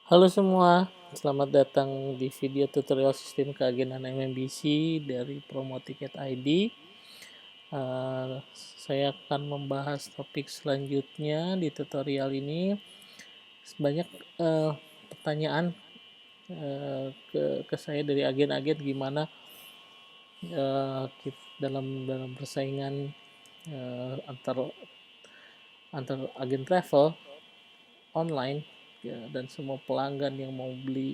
Halo semua, selamat datang di video tutorial sistem keagenan MMBC dari Promo Ticket ID. Saya akan membahas topik selanjutnya di tutorial ini. Banyak pertanyaan ke saya dari agen-agen gimana dalam persaingan antar agen travel online ya, dan semua pelanggan yang mau beli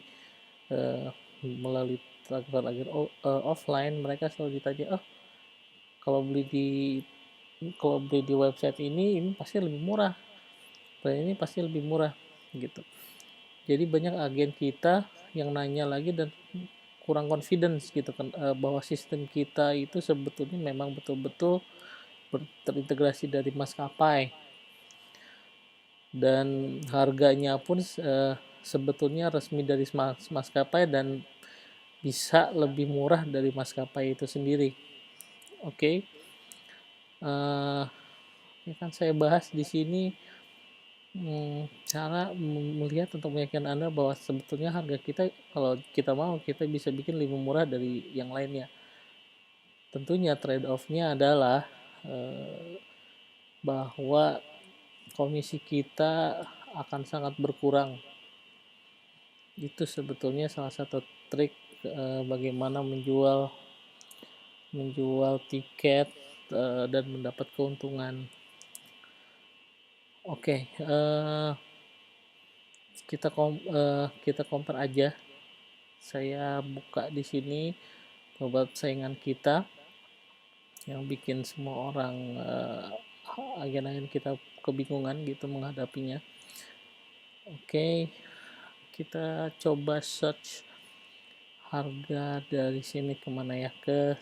uh, melalui transfer agen offline, mereka selalu ditanya, oh kalau beli di website ini pasti lebih murah, ini pasti lebih murah gitu. Jadi banyak agen kita yang nanya lagi dan kurang confidence gitu kan, bahwa sistem kita itu sebetulnya memang betul-betul terintegrasi dari maskapai, dan harganya pun sebetulnya resmi dari maskapai dan bisa lebih murah dari maskapai itu sendiri. Oke, ini kan saya bahas di sini cara melihat untuk meyakinkan Anda bahwa sebetulnya harga kita, kalau kita mau, kita bisa bikin lebih murah dari yang lainnya. Tentunya trade off-nya adalah bahwa komisi kita akan sangat berkurang. Itu sebetulnya salah satu trik bagaimana menjual tiket dan mendapat keuntungan. Oke, kita compare aja. Saya buka di sini buat saingan kita yang bikin semua orang agen-agen kita kebingungan gitu menghadapinya. Oke, kita coba search harga dari sini kemana ya, ke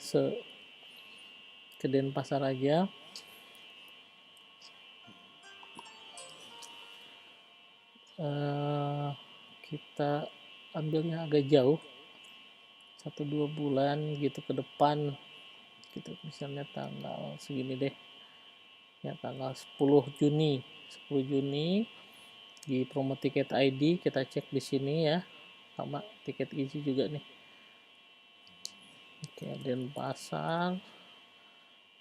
Denpasar aja. Kita ambilnya agak jauh, 1-2 bulan gitu ke depan gitu, misalnya tanggal segini deh ya, tanggal 10 Juni di Promo Ticket ID. Kita cek di sini ya, sama tiket easy juga nih. Oke, Denpasar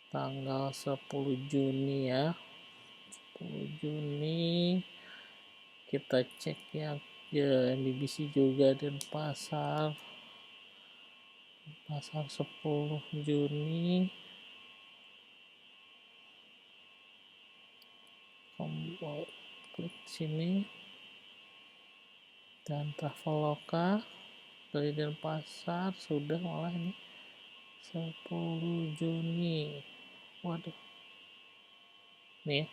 tanggal 10 Juni ya, 10 Juni kita cek yang ya, MBBC juga Denpasar 10 Juni. Klik sini dan Traveloka dari Denpasar sudah, malah ini 10 Juni. Waduh, nih ya.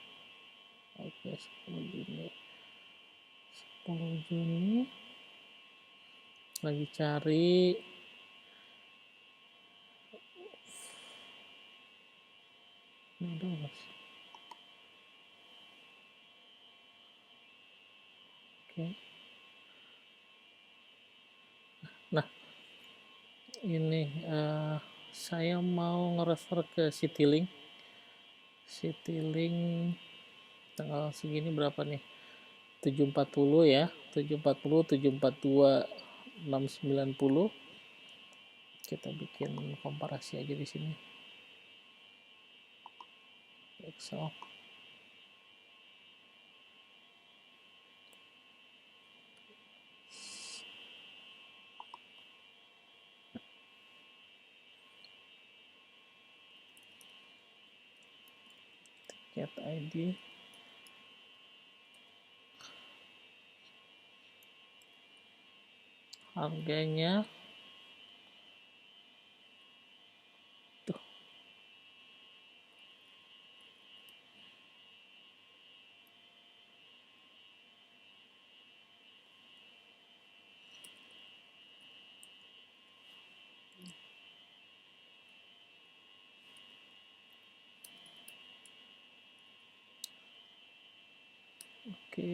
Oke, 10 Juni lagi cari. Oke, nah ini saya mau nge-refer ke Citylink tanggal segini berapa nih, 740 ya, 740, 742, 690. Kita bikin komparasi aja di sini, Excel. Tiket ID harganya tuh, oke.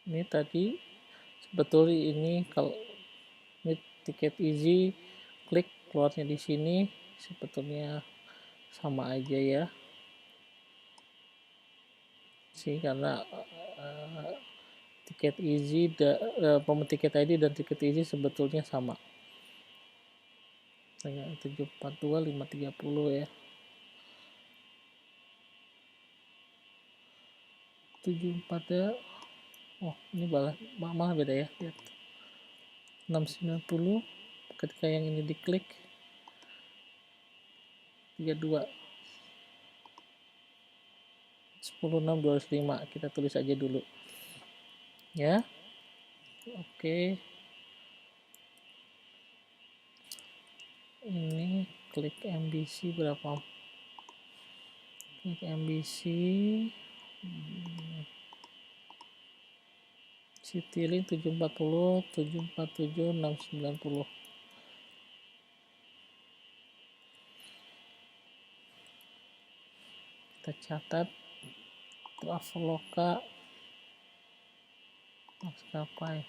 Ini tadi sebetulnya ini kalau ini tiket easy, klik keluarnya di sini sebetulnya sama aja ya sih, karena tiket easy tiket ID dan tiket easy sebetulnya sama dengan 742 530 ya, 74 ya. Oh ini malah beda ya, lihat 690 ketika yang ini diklik 32 10625, kita tulis aja dulu ya. Oke, ini klik MBC berapa, klik MBC Citylink 740 747 690. Kita catat Traveloka maskapai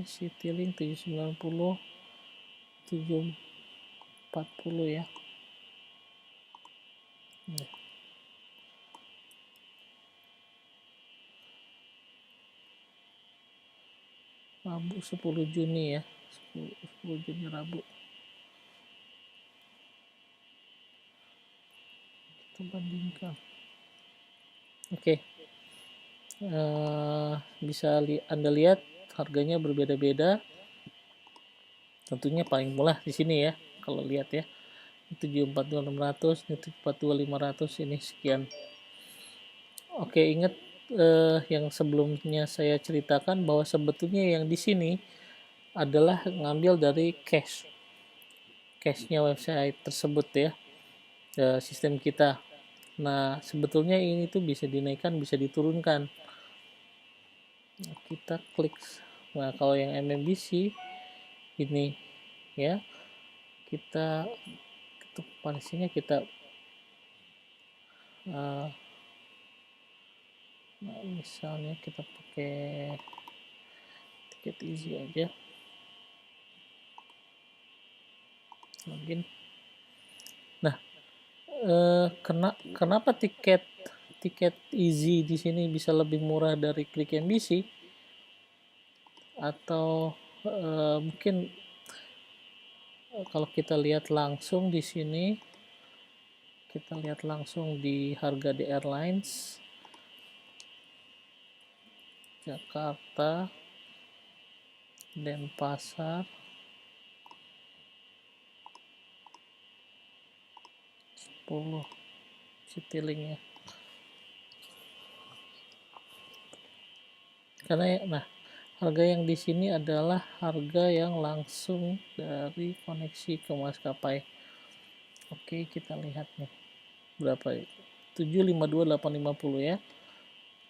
Citylink 790 740 ya. Rabu 10 Juni ya, 10 Juni Rabu. Kita bandingkan. Oke. Bisa Anda lihat harganya berbeda-beda. Tentunya paling murah di sini ya. Kalau lihat ya. 742.600, ini 742.500, ini sekian. Oke, ingat yang sebelumnya saya ceritakan bahwa sebetulnya yang di sini adalah ngambil dari cache-nya website tersebut ya, sistem kita. Nah, sebetulnya ini tuh bisa dinaikkan, bisa diturunkan. Nah, kita klik. Nah, kalau yang MMBC ini ya, kita ketuk polisinya, kita nah, misalnya kita pakai tiket easy aja, login. Nah, kenapa tiket easy di sini bisa lebih murah dari klik MBC? Atau mungkin kalau kita lihat langsung di sini, kita lihat langsung di harga di airlines Jakarta, Denpasar, 10 Citylink ya. Karena nah, harga yang di sini adalah harga yang langsung dari koneksi ke maskapai. Oke, kita lihat nih berapa ya, 752.850 ya.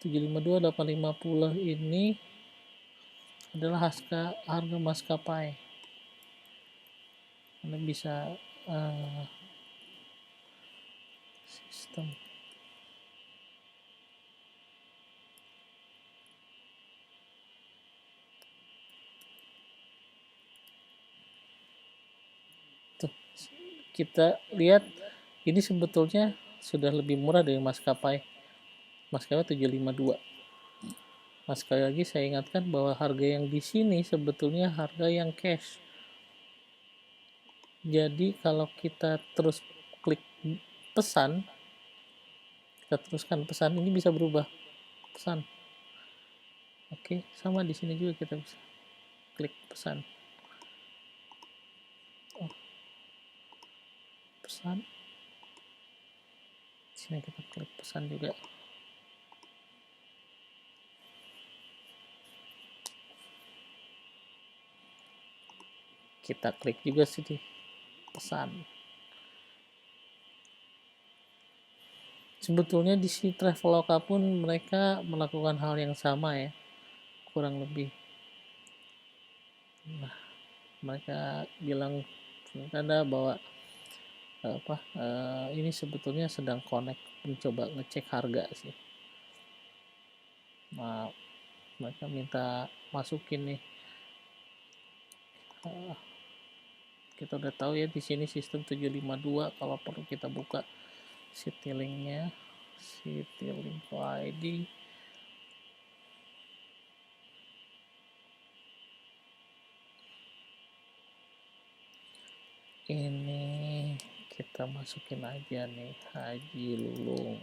752.850 ini adalah harga maskapai. Anda bisa sistem tuh, kita lihat ini sebetulnya sudah lebih murah dari maskapai 752. Nah, sekali lagi saya ingatkan bahwa harga yang di sini sebetulnya harga yang cash. Jadi kalau kita terus klik pesan, kita teruskan pesan, ini bisa berubah pesan. Oke, sama di sini juga kita bisa klik pesan. Oh, pesan. Di sini kita klik pesan juga. Kita klik juga sih di pesan. Sebetulnya di si Traveloka pun mereka melakukan hal yang sama ya, kurang lebih. Nah, mereka bilang ada bahwa ini sebetulnya sedang connect, mencoba ngecek harga sih. Nah, mereka minta masukin nih. Kita udah tahu ya di sini sistem 752. Kalau perlu kita buka Citylink-nya, Citylink ID. Ini kita masukin aja nih Haji Lulung.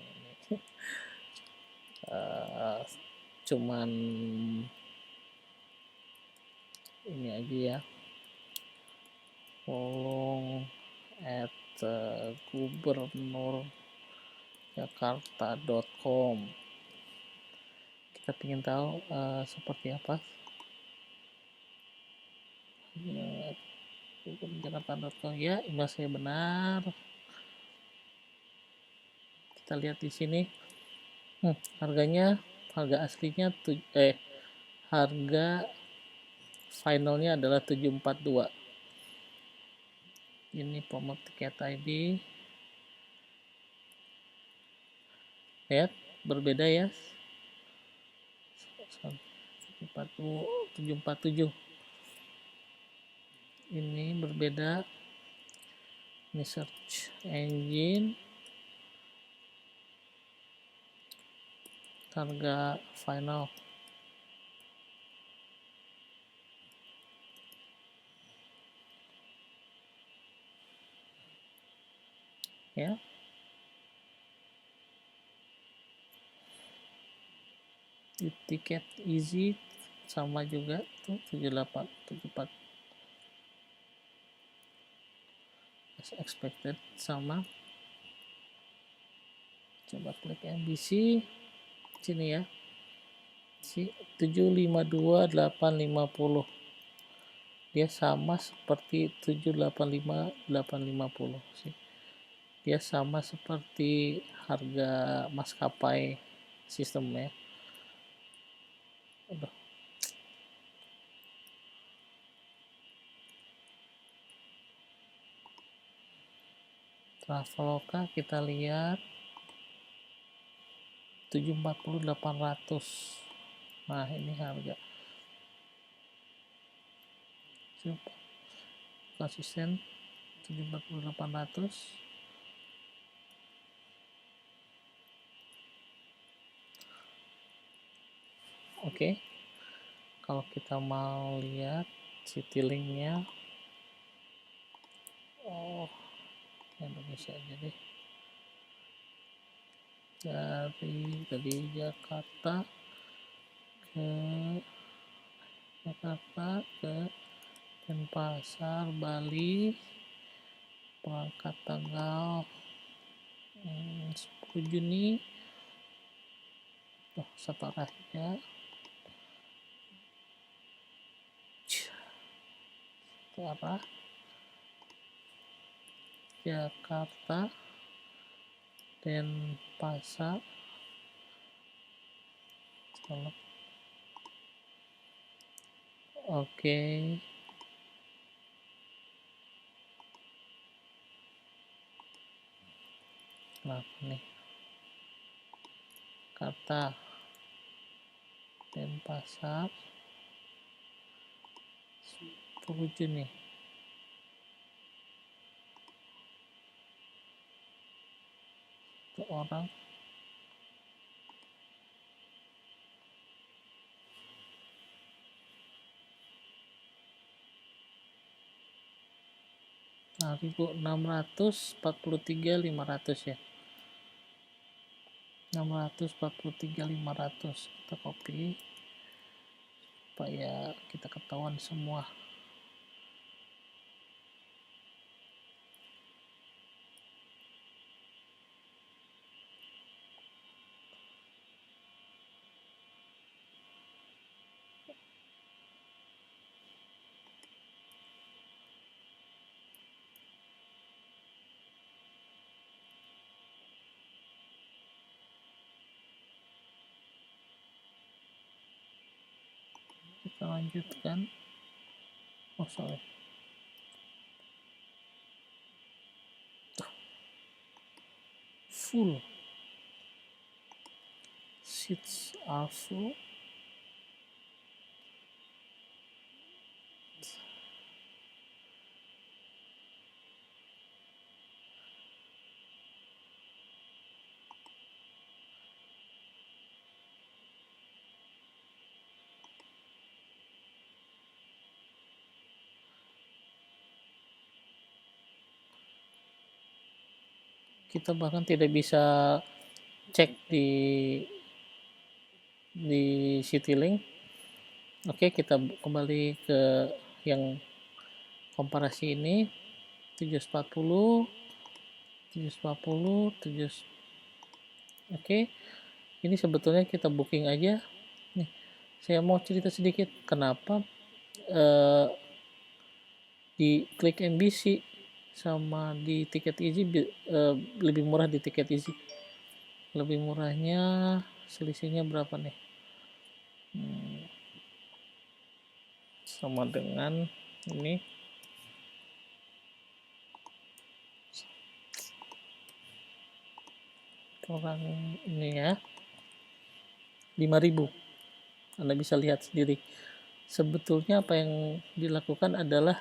Cuman ini aja ya, Lulung at gubernurjakarta.com. Kita ingin tahu seperti apa gubernurjakarta.com ya. Email saya benar. Kita lihat di sini. Harga aslinya harga finalnya adalah 742. Ini promote tiket ID. Lihat, berbeda ya. 747. Ini berbeda. Ini search engine. Harga final. Ya. Di tiket easy sama juga tuh 7874 as expected sama. Coba klik MBC sini ya, 752850 dia sama seperti 785850 sih. Dia sama seperti harga maskapai sistemnya. Aduh. Traveloka kita lihat 740.800. Nah, ini harga konsisten 740.800. Oke. Kalau kita mau lihat Citylink-nya, Indonesia aja deh. Dari Jakarta ke Denpasar, Bali, berangkat tanggal 10 Juni. Satu arahnya. Satu arah. Jakarta, Denpasar. Oke. Kenapa nih? Jakarta, Denpasar, 10 Juni. Itu orang. Nah, 643.500 ya. 643.500 kita copy supaya kita ketahuan semua. Kita lanjutkan. Sorry. Full seats are full. Kita bahkan tidak bisa cek di Citylink. Oke, kita kembali ke yang komparasi ini. 740 740 Oke, ini sebetulnya kita booking aja nih. Saya mau cerita sedikit kenapa di Klik MBC sama di Tiket Easy lebih murah di Tiket Easy. Lebih murahnya selisihnya berapa nih? Sama dengan ini kurang ini ya, 5.000. Anda bisa lihat sendiri. Sebetulnya apa yang dilakukan adalah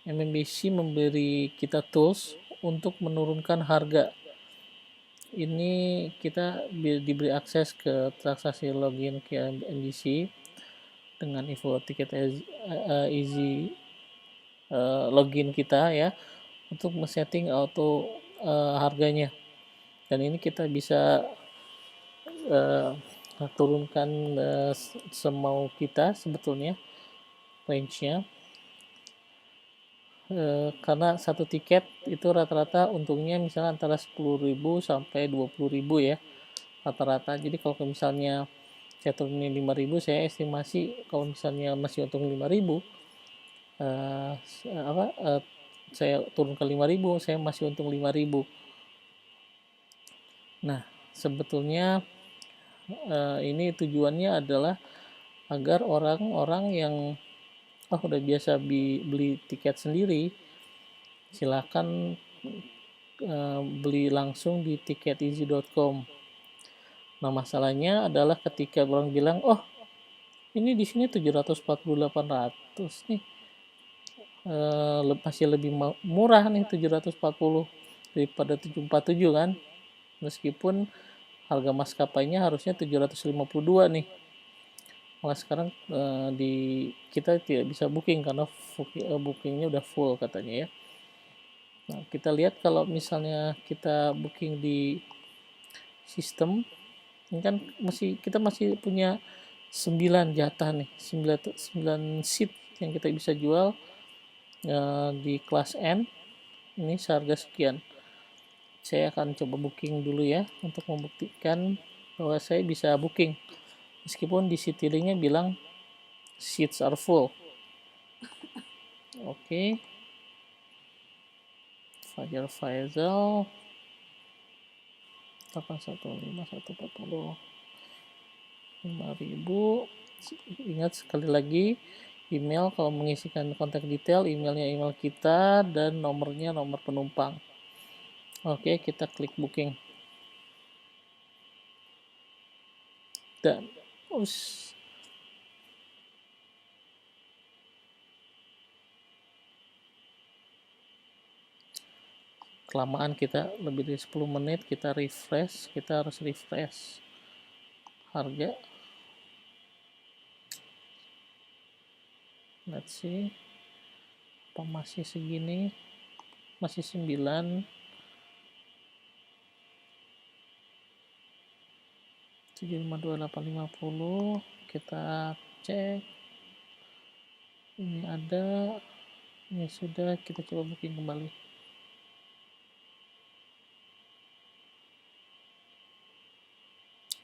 MMBC memberi kita tools untuk menurunkan harga. Ini kita diberi akses ke transaksi login ke MBC dengan info tiket easy login kita ya, untuk men-setting auto harganya. Dan ini kita bisa turunkan semau kita sebetulnya range-nya, karena satu tiket itu rata-rata untungnya misalnya antara 10.000 sampai 20.000 ya rata-rata. Jadi kalau misalnya saya turunin 5.000, saya estimasi kalau misalnya masih untung 5.000, saya turun ke 5.000, saya masih untung 5.000. Nah, sebetulnya ini tujuannya adalah agar orang-orang yang udah biasa beli tiket sendiri, silakan beli langsung di tiketizy.com. Nah, masalahnya adalah ketika orang bilang, oh ini di sini 740-800 nih, masih lebih murah nih 740 daripada 747 kan, meskipun harga maskapainya harusnya 752 nih. Malah sekarang kita tidak bisa booking karena bookingnya udah full katanya ya. Nah, kita lihat kalau misalnya kita booking di sistem, ini kan kita masih punya 9 jatah nih, 9 seat yang kita bisa jual di kelas N. Ini seharga sekian. Saya akan coba booking dulu ya untuk membuktikan bahwa saya bisa booking meskipun di Citylink-nya bilang seats are full. Oke. Fajar Faisal 81540 5.000. Ingat sekali lagi, email kalau mengisikan kontak detail, emailnya email kita dan nomornya nomor penumpang. Oke, kita klik booking dan kelamaan, kita lebih dari 10 menit kita refresh, kita harus refresh harga. Let's see, apa masih segini, masih 9 752.850. Kita cek, ini ada, ini sudah, kita coba booking kembali.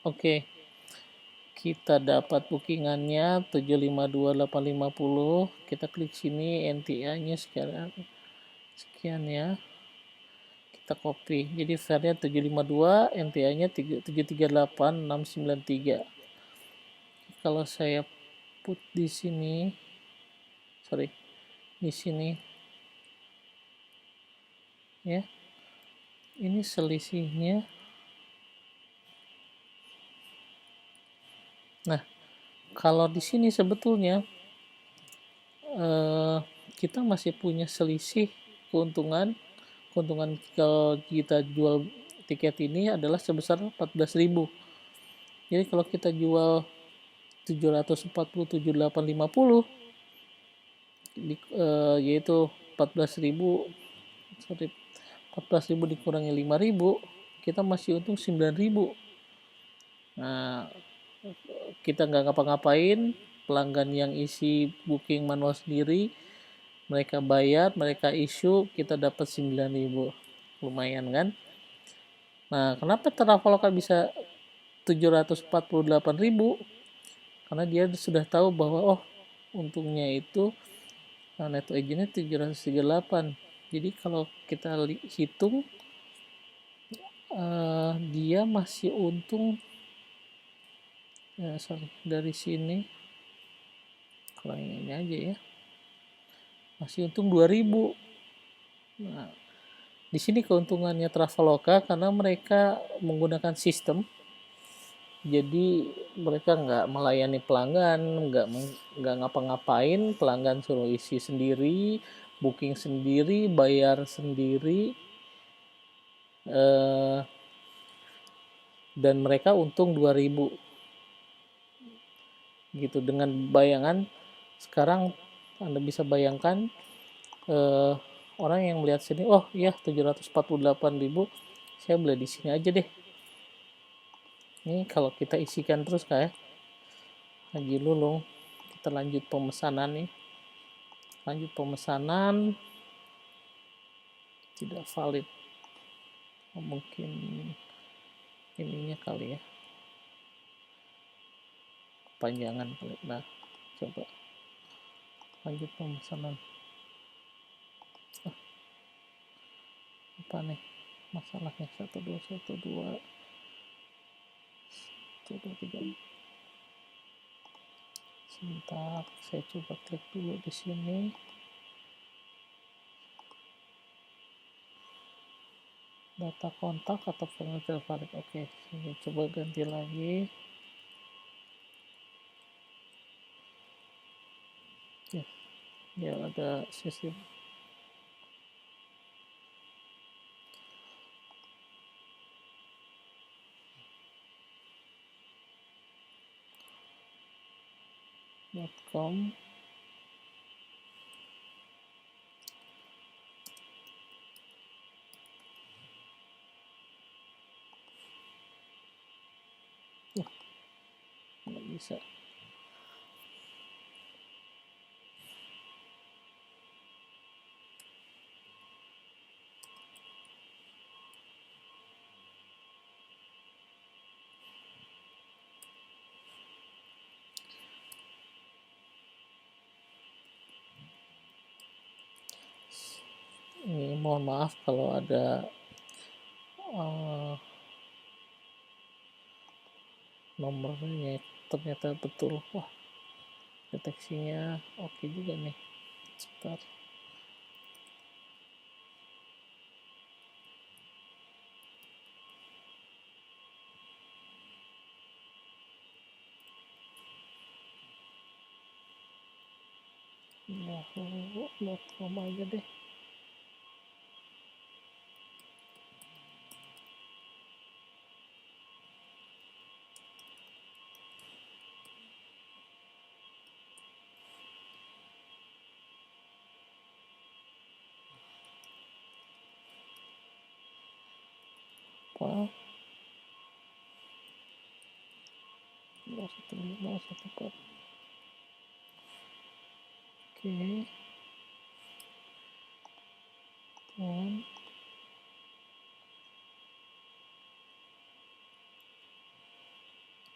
Oke, kita dapat bookingannya 752.850. Kita klik sini, NTA-nya sekian ya. Kita copy. Jadi fare-nya 752, NTA-nya 738.693. Kalau saya put di sini, di sini ya, ini selisihnya Nah, kalau di sini sebetulnya kita masih punya selisih keuntungan. Keuntungan kalau kita jual tiket ini adalah sebesar 14.000. Jadi kalau kita jual 747.850 yaitu 14.000, sorry, 14.000 dikurangi 5.000, kita masih untung 9.000. Nah, kita nggak ngapa-ngapain, pelanggan yang isi booking manual sendiri, mereka bayar, mereka issue, kita dapat 9.000. Lumayan kan? Nah, kenapa Traveloka bisa 748.000? Karena dia sudah tahu bahwa untungnya itu net agentnya 738. Jadi kalau kita hitung dia masih untung dari sini kurangin ini aja ya, masih untung 2.000. Nah, di sini keuntungannya Traveloka karena mereka menggunakan sistem, jadi mereka nggak melayani pelanggan, nggak ngapa-ngapain, pelanggan suruh isi sendiri, booking sendiri, bayar sendiri, dan mereka untung 2.000 gitu. Dengan bayangan sekarang Anda bisa bayangkan orang yang melihat sini, oh iya 748.000, saya beli di sini aja deh. Ini kalau kita isikan terus kayak Haji Lulung, kita lanjut pemesanan nih. Lanjut pemesanan, tidak valid. Mungkin ininya kali ya, kepanjangan kali. Nah, coba lanjut pemesanan. Apa nih masalahnya? 1212 1234. Sebentar, saya coba klik dulu di sini. Data kontak atau file valid. Oke, saya coba ganti lagi. Ya ada sistem. .com. Nggak bisa. Ini mohon maaf kalau ada nomornya ternyata betul. Wah, deteksinya oke juga nih. Sebentar. Yahoo.com aja deh. Apa? 01514. Oke. Dan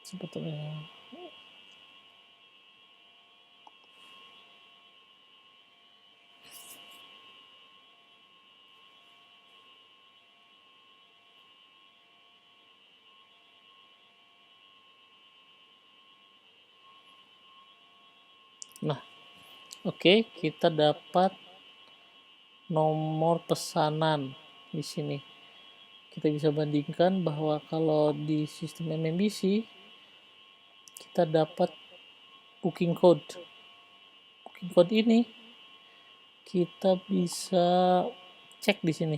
sebetulnya nah, oke, kita dapat nomor pesanan di sini. Kita bisa bandingkan bahwa kalau di sistem MMBC kita dapat booking code. Booking code ini kita bisa cek di sini.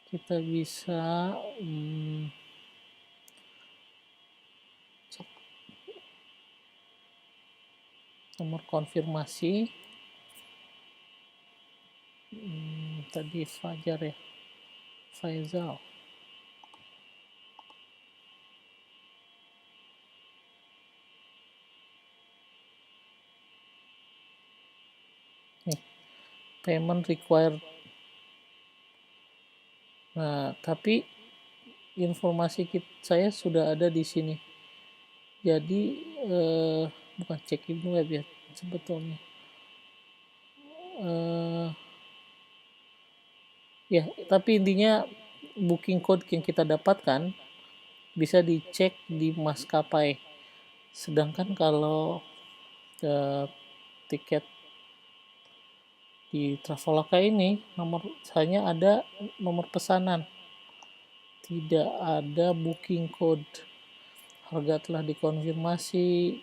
Kita bisa cek nomor konfirmasi. Tadi Fajar ya, Faizal. Nih, payment required. Nah, tapi informasi saya sudah ada di sini. Jadi bukan check-in web ya sebetulnya. Ya, tapi intinya booking code yang kita dapatkan bisa dicek di maskapai. Sedangkan kalau tiket di Traveloka ini hanya ada nomor pesanan, tidak ada booking code. Harga telah dikonfirmasi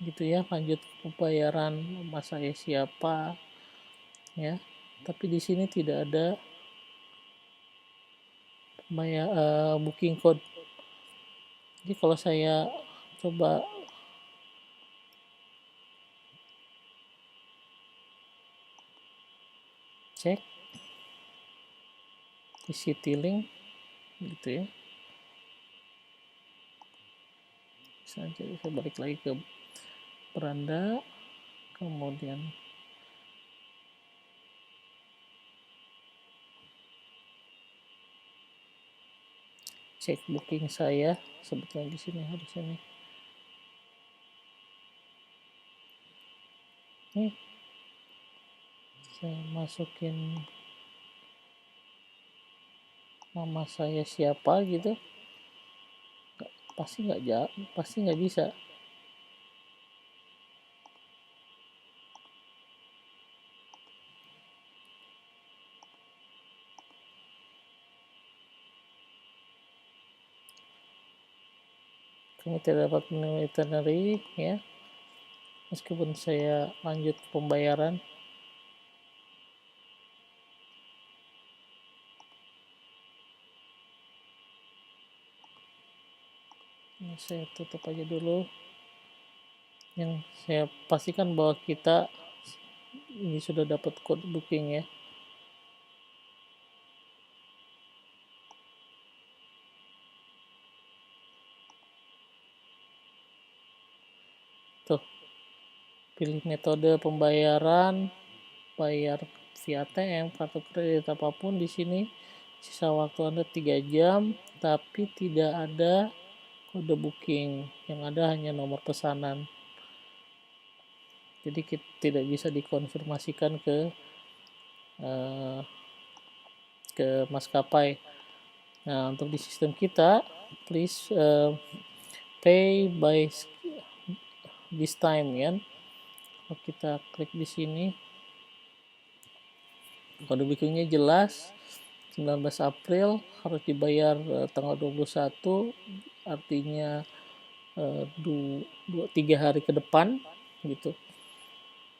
gitu ya, lanjut pembayaran, nama saya siapa ya, tapi di sini tidak ada booking code. Jadi kalau saya coba cek di Citylink gitu ya, jadi saya balik lagi ke beranda, kemudian cek booking saya. Sebetulnya di sini harusnya nih saya masukin nama saya siapa gitu, pasti nggak bisa. Kami tidak dapat menemukan itinerary ya, meskipun saya lanjut pembayaran. Ini saya tutup aja dulu. Yang saya pastikan bahwa kita ini sudah dapat code booking ya. Tuh, pilih metode pembayaran, bayar via ATM, kartu kredit apapun di sini. Sisa waktu Anda 3 jam, tapi tidak ada kode booking, yang ada hanya nomor pesanan. Jadi kita tidak bisa dikonfirmasikan ke maskapai. Nah, untuk di sistem kita, please pay by this time ya. Kalau kita klik di sini, kode bookingnya jelas, 19 April harus dibayar tanggal 21, artinya 3 hari ke depan gitu.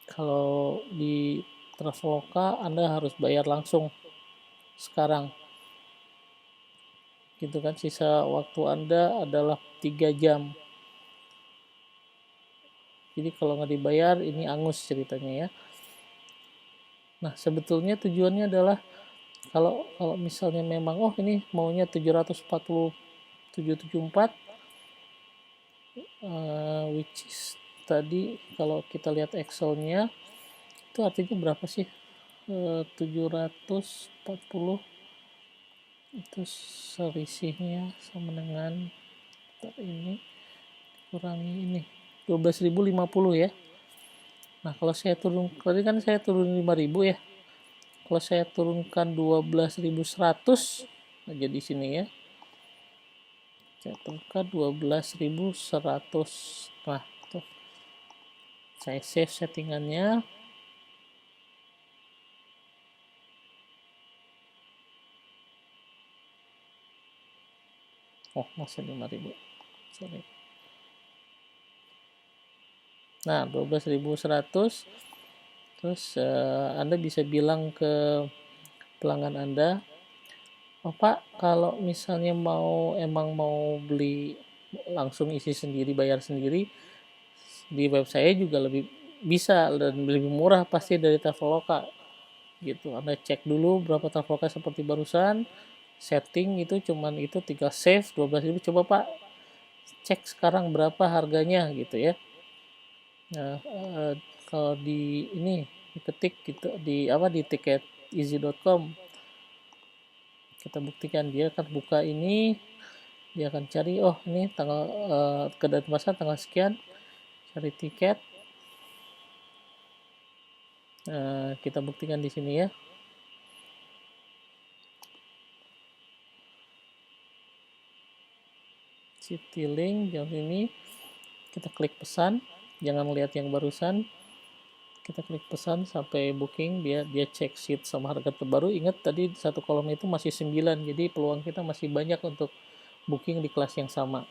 Kalau di Traveloka Anda harus bayar langsung sekarang gitu kan. Sisa waktu Anda adalah 3 jam. Jadi kalau nggak dibayar ini angus ceritanya ya. Nah, sebetulnya tujuannya adalah kalau misalnya memang ini maunya 747.74 which is tadi kalau kita lihat Excelnya itu artinya berapa sih? 740 itu selisihnya sama dengan ini kurangi ini 12.050 ya. Nah, kalau saya tadi kan saya turun 5.000 ya. Kalau saya turunkan 12.100 aja di sini ya. Saya turunkan 12.100. Nah, tuh. Saya save settingannya. masih 5.000, sorry. Nah, 12.100. Terus Anda bisa bilang ke pelanggan Anda, oh Pak, kalau misalnya emang mau beli langsung isi sendiri, bayar sendiri, di web saya juga lebih bisa dan lebih murah pasti dari Traveloka gitu. Anda cek dulu berapa Traveloka seperti barusan, setting itu cuman itu, tinggal save 12.000. Coba Pak cek sekarang berapa harganya gitu ya. Nah, kalau di ini diketik gitu di tiketizy.com, kita buktikan, dia akan buka ini, dia akan cari, oh ini tanggal kedatangan tanggal sekian, cari tiket. Kita buktikan di sini ya. Citylink jam ini, kita klik pesan, jangan lihat yang barusan, kita klik pesan sampai booking, dia cek seat sama harga terbaru. Ingat tadi satu kolom itu masih 9, jadi peluang kita masih banyak untuk booking di kelas yang sama.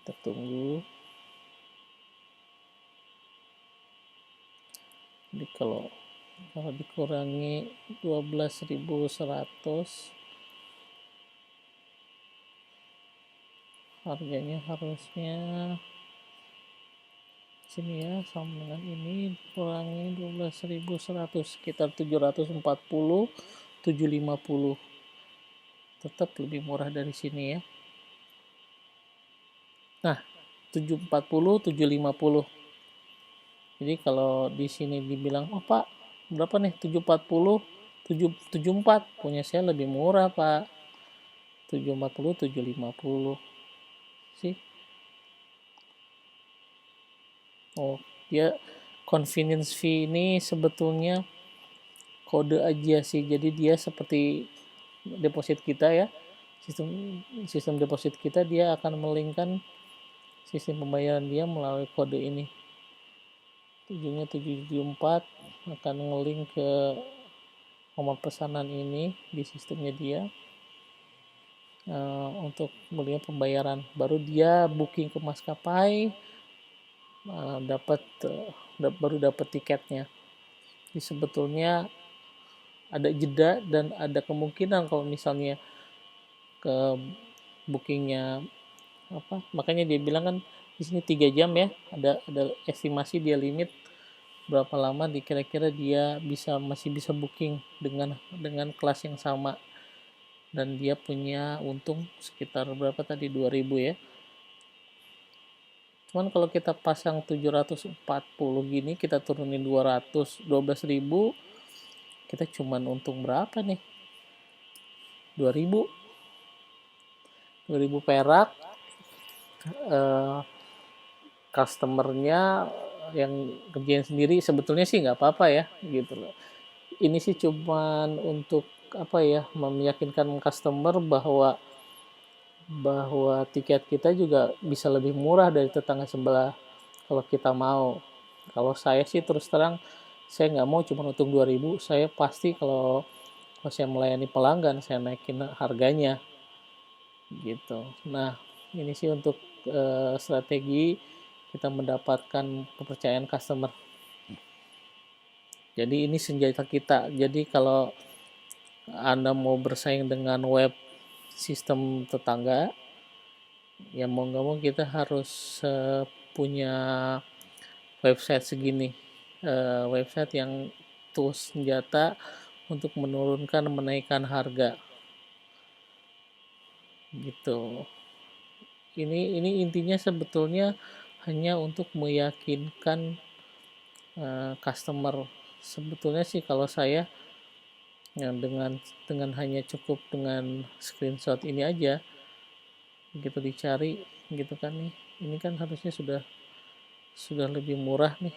Kita tunggu. Jadi kalau dikurangi 12.100, harganya harusnya sini ya, sama dengan ini, kurangi 12.100 sekitar 740, 750. Tetap lebih murah dari sini ya. Nah, 740, 750. Jadi kalau di sini dibilang, oh Pak, berapa nih? 740, 774. Punya saya lebih murah Pak. 740, 750. Sih. Oh, dia convenience fee ini sebetulnya kode aja sih. Jadi dia seperti deposit kita ya. Sistem deposit kita, dia akan melingkan sistem pembayaran dia melalui kode ini. Tujuannya 774 akan ngelink ke nomor pesanan ini di sistemnya dia, untuk kemudian pembayaran. Baru dia booking ke maskapai, baru dapat tiketnya. Jadi sebetulnya ada jeda dan ada kemungkinan kalau misalnya ke bookingnya makanya dia bilang kan di sini 3 jam ya, ada estimasi dia limit berapa lama kira-kira dia masih bisa booking dengan kelas yang sama, dan dia punya untung sekitar berapa tadi, 2.000 ya. Cuman kalau kita pasang 740 gini, kita turunin 12.000, kita cuman untung berapa nih, 2.000 perak. Customernya yang kerjain sendiri sebetulnya sih nggak apa-apa ya gitu loh. Ini sih cuman untuk meyakinkan customer bahwa tiket kita juga bisa lebih murah dari tetangga sebelah kalau kita mau. Kalau saya sih terus terang, saya nggak mau cuma untung 2.000, saya pasti kalau saya melayani pelanggan, saya naikin harganya gitu. Nah, ini sih untuk strategi kita mendapatkan kepercayaan customer. Jadi ini senjata kita. Jadi kalau Anda mau bersaing dengan web sistem tetangga, ya mau nggak mau kita harus punya website segini, website yang tools senjata untuk menurunkan, menaikkan harga gitu. Ini intinya sebetulnya hanya untuk meyakinkan customer. Sebetulnya sih kalau saya ya dengan hanya cukup dengan screenshot ini aja, gitu dicari gitu kan nih, ini kan harusnya sudah lebih murah nih.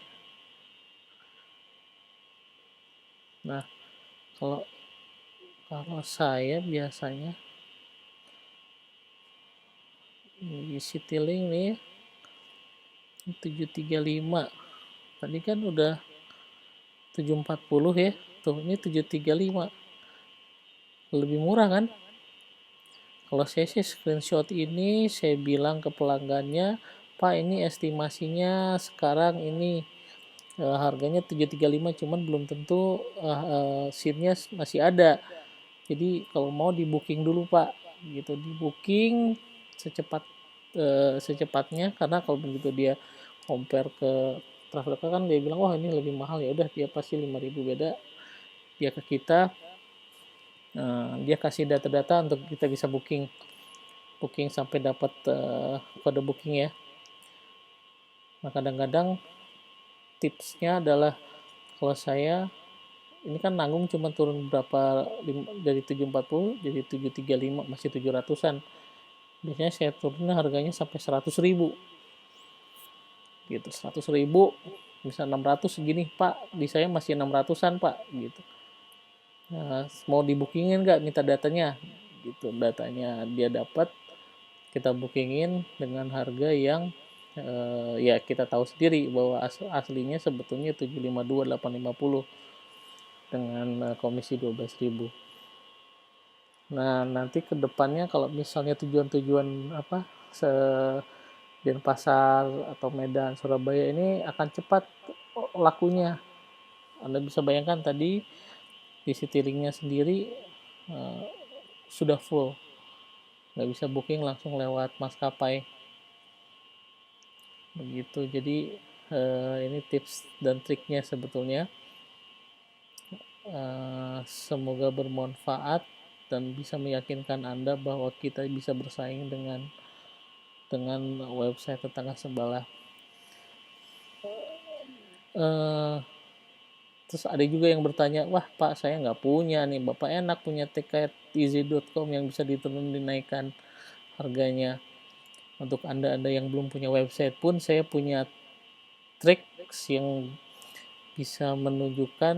Nah, kalau saya biasanya di Citylink nih 735 tadi kan udah 740 ya. Tuh, ini 735. Lebih murah kan? Kalau saya sih screenshot ini, saya bilang ke pelanggannya, Pak ini estimasinya sekarang ini harganya 735, cuman belum tentu seatnya masih ada. Jadi kalau mau di booking dulu Pak, gitu, di booking secepatnya, karena kalau begitu dia compare ke Traveloka kan dia bilang wah ini lebih mahal, ya udah dia pasti 5.000 beda dia ke kita. Dia kasih data-data untuk kita bisa booking sampai dapat kode booking ya. Nah kadang-kadang tipsnya adalah kalau saya ini kan nanggung cuma turun berapa, dari 740 jadi 735, masih 700-an. Biasanya saya turunnya harganya sampai 100.000 gitu. 100.000 bisa 600 segini Pak, di saya masih 600-an Pak gitu. Nah, mau di bookingin nggak, minta datanya gitu. Datanya dia dapat, kita bookingin dengan harga yang ya kita tahu sendiri bahwa aslinya sebetulnya 752 850 dengan komisi 12.000. Nah nanti kedepannya kalau misalnya tujuan-tujuan apa Denpasar atau Medan, Surabaya ini akan cepat lakunya. Anda bisa bayangkan tadi di Citylink-nya sendiri sudah full, nggak bisa booking langsung lewat maskapai begitu. Jadi ini tips dan triknya sebetulnya. Semoga bermanfaat dan bisa meyakinkan Anda bahwa kita bisa bersaing dengan website tetangga sebelah. Terus ada juga yang bertanya, wah Pak saya nggak punya nih, Bapak enak punya tiket easy.com yang bisa diturun dinaikkan harganya. Untuk anda yang belum punya website pun saya punya tricks yang bisa menunjukkan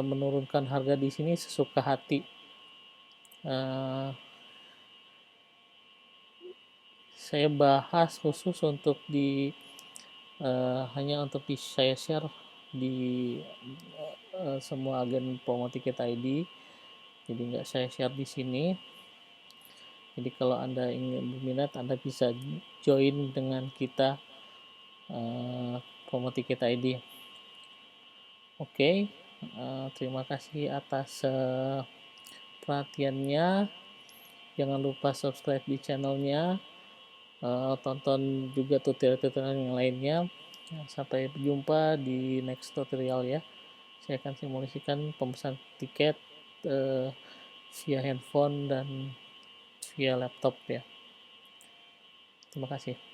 menurunkan harga di sini sesuka hati. Saya bahas khusus untuk hanya untuk saya share di semua agen promo tiket ID, jadi nggak saya share di sini. Jadi kalau Anda ingin berminat, Anda bisa join dengan kita promo tiket ID. Oke, terima kasih atas perhatiannya. Jangan lupa subscribe di channelnya, tonton juga tutorial-tutorial yang lainnya. Sampai berjumpa di next tutorial ya. Saya akan simulasikan pemesan tiket via handphone dan via laptop ya. Terima kasih.